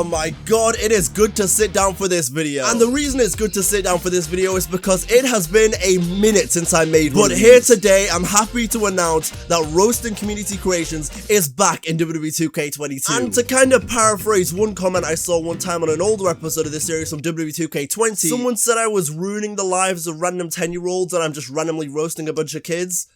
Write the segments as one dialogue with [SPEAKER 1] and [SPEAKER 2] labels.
[SPEAKER 1] Oh my god, it is good to sit down for this video. And the reason it's good to sit down for this video is because it has been a minute since I made one. But here today, I'm happy to announce that Roasting Community Creations is back in WWE 2K22. And to kind of paraphrase one comment I saw one time on an older episode of this series from WWE 2K20, someone said I was ruining the lives of random 10-year-olds and I'm just randomly roasting a bunch of kids.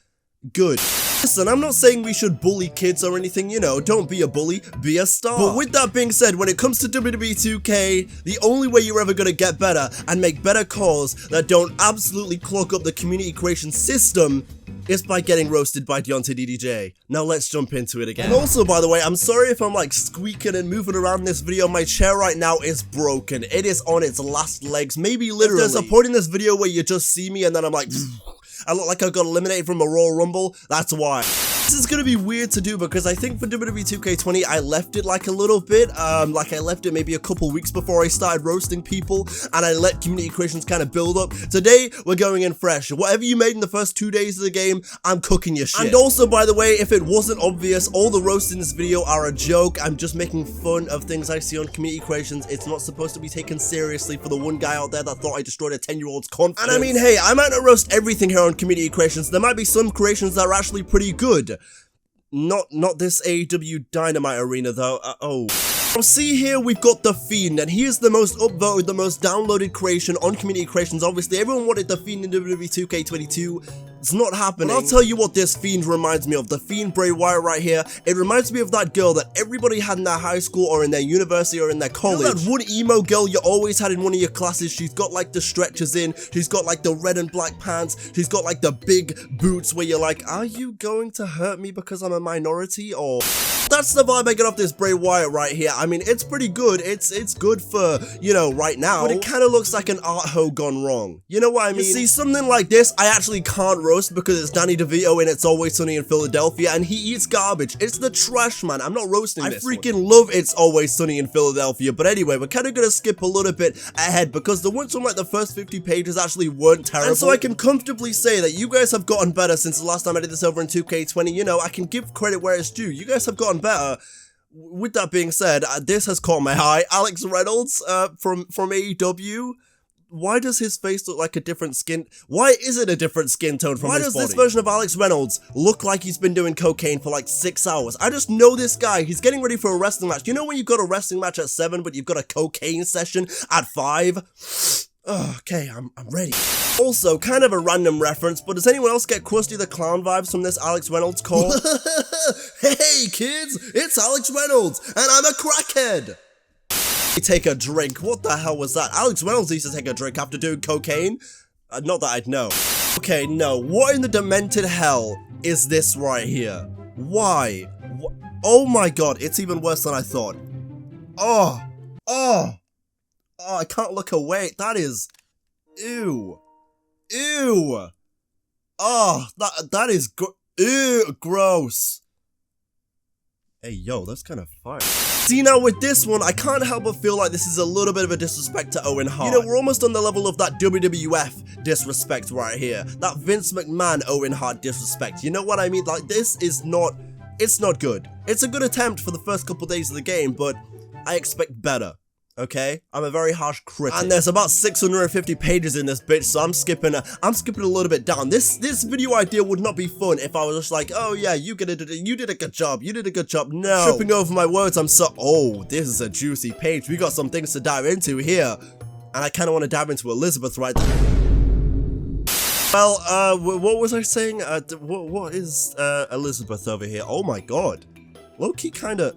[SPEAKER 1] Good. Listen, I'm not saying we should bully kids or anything, you know, don't be a bully, be a star. But with that being said, when it comes to WWE 2K, the only way you're ever gonna get better and make better calls that don't absolutely clog up the community creation system is by getting roasted by Deonte DDJ. Now let's jump into it again. And also, by the way, I'm sorry if I'm like squeaking and moving around in this video. My chair right now is broken. It is on its last legs, maybe literally. If there's a point in this video where you just see me and then I'm like, I look like I got eliminated from a Royal Rumble, that's why. This is gonna be weird to do because I think for WWE 2K20 I left it like a little bit, like I left it maybe a couple weeks before I started roasting people and I let community creations kind of build up. Today, we're going in fresh. Whatever you made in the first 2 days of the game, I'm cooking your shit. And also, by the way, if it wasn't obvious, all the roasts in this video are a joke. I'm just making fun of things I see on community creations. It's not supposed to be taken seriously for the one guy out there that thought I destroyed a 10-year-old's confidence. And I mean, hey, I might not roast everything here on community creations. There might be some creations that are actually pretty good. Not this AEW Dynamite arena though. Now see here, we've got the Fiend, and he is the most upvoted, the most downloaded creation on community creations. Obviously, everyone wanted the Fiend in WWE 2K22. It's not happening. But I'll tell you what this Fiend reminds me of. The Fiend Bray Wyatt right here. It reminds me of that girl that everybody had in their high school or in their university or in their college. You know that one emo girl you always had in one of your classes? She's got like the stretchers in. She's got like the red and black pants. She's got like the big boots where you're like, are you going to hurt me because I'm a minority? Or... that's the vibe I get off this Bray Wyatt right here. I mean, it's pretty good. It's good for, you know, right now. But it kind of looks like an art hoe gone wrong. You know what I mean? You see, something like this, I actually can't roast because it's Danny DeVito and It's Always Sunny in Philadelphia, and he eats garbage. It's the trash, man. I'm not roasting this. I freaking love It's Always Sunny in Philadelphia. But anyway, we're kind of going to skip a little bit ahead because the ones from like the first 50 pages actually weren't terrible. And so I can comfortably say that you guys have gotten better since the last time I did this over in 2K20. You know, I can give credit where it's due. You guys have gotten better. With that being said, this has caught my eye. Alex Reynolds from AEW. Why does his face look like a different skin? Why is it a different skin tone from his body? Why does this version of Alex Reynolds look like he's been doing cocaine for like 6 hours? I just know this guy. He's getting ready for a wrestling match. You know when you've got a wrestling match at 7, but you've got a cocaine session at 5? Okay, I'm ready. Also, kind of a random reference, but does anyone else get Krusty the Clown vibes from this Alex Reynolds call? Hey kids, it's Alex Reynolds, and I'm a crackhead! Take a drink. What the hell was that? Alex Reynolds used to take a drink after doing cocaine? Not that I'd know. Okay, no. What in the demented hell is this right here? Why? Oh my god, it's even worse than I thought. Oh, I can't look away. That is... ew. Ew. Oh, that is... ew, gross. Hey, yo, that's kind of fire. See, now with this one, I can't help but feel like this is a little bit of a disrespect to Owen Hart. You know, we're almost on the level of that WWF disrespect right here. That Vince McMahon Owen Hart disrespect. You know what I mean? Like, this is not... it's not good. It's a good attempt for the first couple days of the game, but I expect better. Okay, I'm a very harsh critic, and there's about 650 pages in this bitch, so I'm skipping a little bit down. This video idea would not be fun if I was just like, oh yeah, you did a good job, you did a good job. No, tripping over my words, oh, this is a juicy page. We got some things to dive into here, and I kind of want to dive into Elizabeth right there. Well, what was I saying? What is Elizabeth over here? Oh my god, low-key kind of.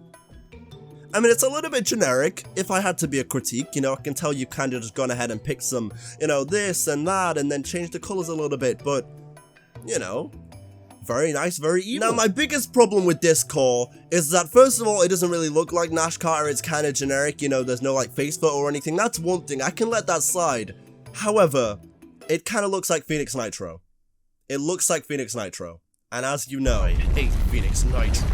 [SPEAKER 1] I mean, it's a little bit generic. If I had to be a critique, you know, I can tell you kind of just gone ahead and picked some, you know, this and that, and then changed the colors a little bit, but, you know, very nice, very evil. Now, my biggest problem with this core is that, first of all, it doesn't really look like Nash Carter. It's kind of generic, you know, there's no, like, face photo or anything. That's one thing. I can let that slide. However, it kind of looks like Phoenix Nitro. It looks like Phoenix Nitro. And as you know, I hate Phoenix Nitro.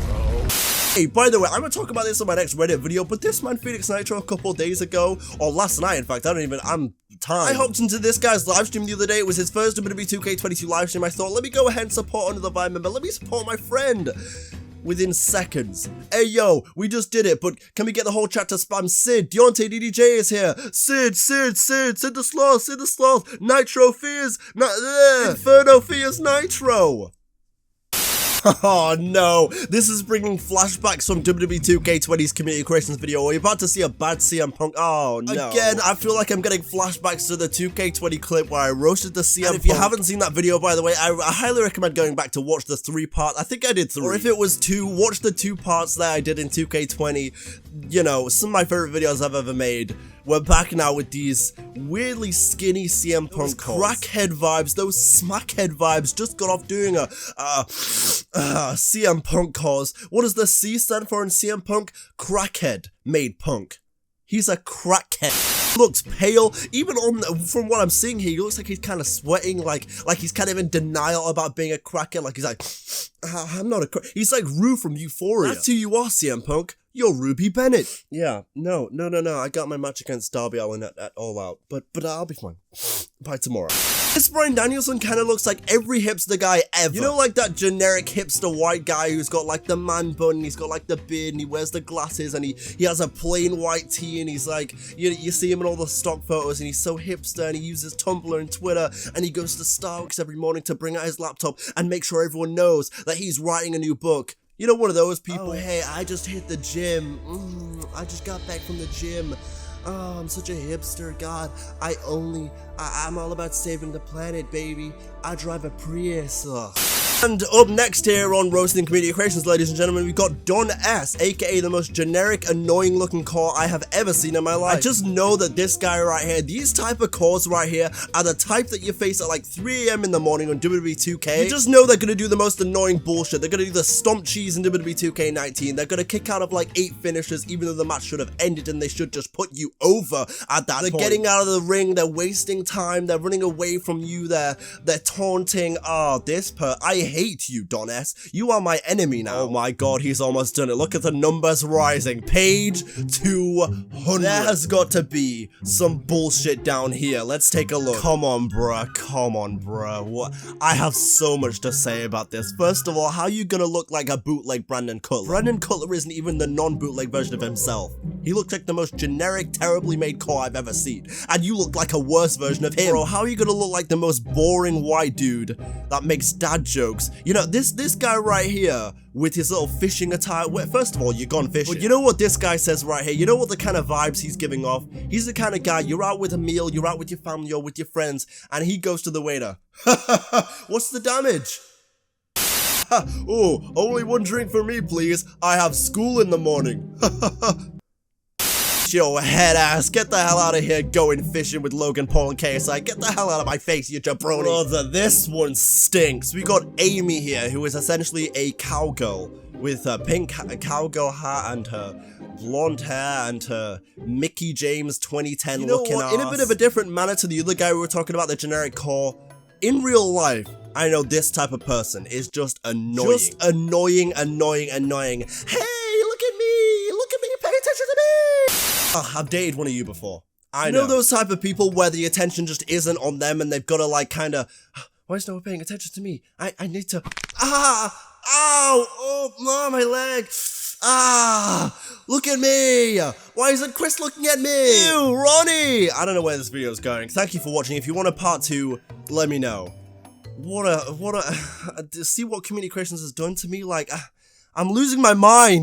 [SPEAKER 1] Hey, by the way, I'm gonna talk about this in my next Reddit video, but this man Phoenix Nitro a couple days ago, or last night in fact, I hopped into this guy's livestream the other day. It was his first WWE 2K22 livestream. I thought, let me go ahead and support another Vine member, let me support my friend. within seconds. Hey yo, we just did it, but can we get the whole chat to spam Sid? Deonte DDJ is here. Sid the sloth, Nitro fears, Inferno fears Nitro. Oh no, this is bringing flashbacks from WWE 2K20's community creations video where you're about to see a bad CM Punk. Oh no. Again, I feel like I'm getting flashbacks to the 2K20 clip where I roasted the CM Punk. If you haven't seen that video, by the way, I highly recommend going back to watch the 3-part. I think I did 3. Or if it was 2, watch the 2 parts that I did in 2K20. You know, some of my favorite videos I've ever made. We're back now with these weirdly skinny CM Punk crackhead vibes, those smackhead vibes. Just got off doing a CM Punk cause. What does the C stand for in CM Punk? Crackhead made Punk. He's a crackhead. Looks pale. Even from what I'm seeing here, he looks like he's kind of sweating, like he's kind of in denial about being a crackhead. Like he's like, I'm not a crackhead. He's like Rue from Euphoria. That's who you are, CM Punk. You're Ruby Bennett. Yeah, no. I got my match against Darby Allin at All Out, but I'll be fine by tomorrow. This Bryan Danielson kind of looks like every hipster guy ever. You know, like that generic hipster white guy who's got like the man bun, he's got like the beard, and he wears the glasses, and he has a plain white tee, and he's like, you see him in all the stock photos, and he's so hipster, and he uses Tumblr and Twitter, and he goes to Starbucks every morning to bring out his laptop and make sure everyone knows that he's writing a new book. You know, one of those people. Oh, hey, I just hit the gym. I just got back from the gym. Oh, I'm such a hipster. God, I'm all about saving the planet, baby. I drive a Prius. Ugh. And up next here on Roasting Community Creations, ladies and gentlemen, we've got Don S, aka the most generic, annoying looking core I have ever seen in my life. I just know that this guy right here, these type of cores right here, are the type that you face at like 3 AM in the morning on WWE 2K. You just know they're gonna do the most annoying bullshit. They're gonna do the stomp cheese in WWE 2K19. They're gonna kick out of like 8 finishers, even though the match should have ended and they should just put you over at that point. They're getting out of the ring, they're wasting time, they're running away from you, they're taunting. Oh, I hate you, Don S. You are my enemy now. Oh my god, he's almost done it. Look at the numbers rising. Page 200. There has got to be some bullshit down here. Let's take a look. Come on, bruh. What? I have so much to say about this. First of all, how are you gonna look like a bootleg Brandon Cutler? Brandon Cutler isn't even the non-bootleg version of himself. He looks like the most generic, terribly made core I've ever seen. And you look like a worse version of him. Bro, how are you gonna look like the most boring white dude that makes dad jokes? You know, this guy right here with his little fishing attire. First of all, you're gone fishing. But you know what this guy says right here? You know what the kind of vibes he's giving off? He's the kind of guy, you're out with a meal, you're out with your family or with your friends, and he goes to the waiter. What's the damage? Oh, only one drink for me, please. I have school in the morning. Yo, head ass, get the hell out of here going fishing with Logan Paul and KSI. Get the hell out of my face, you jabroni. Brother, this one stinks. We got Amy here, who is essentially a cowgirl with a pink cowgirl hat and her blonde hair and her Mickey James 2010 looking ass. In a bit of a different manner to the other guy we were talking about, the generic core, in real life, I know this type of person is just annoying. Just annoying. Hey, look at me, pay attention to me. I've dated one of you before. I know those type of people where the attention just isn't on them and they've got to like kind of, why is no one paying attention to me? I need to, ow, oh, my leg. Look at me. Why isn't Chris looking at me? Ew, Ronnie. I don't know where this video is going. Thank you for watching. If you want a part 2, let me know. See what Community Creations has done to me? Like, I'm losing my mind.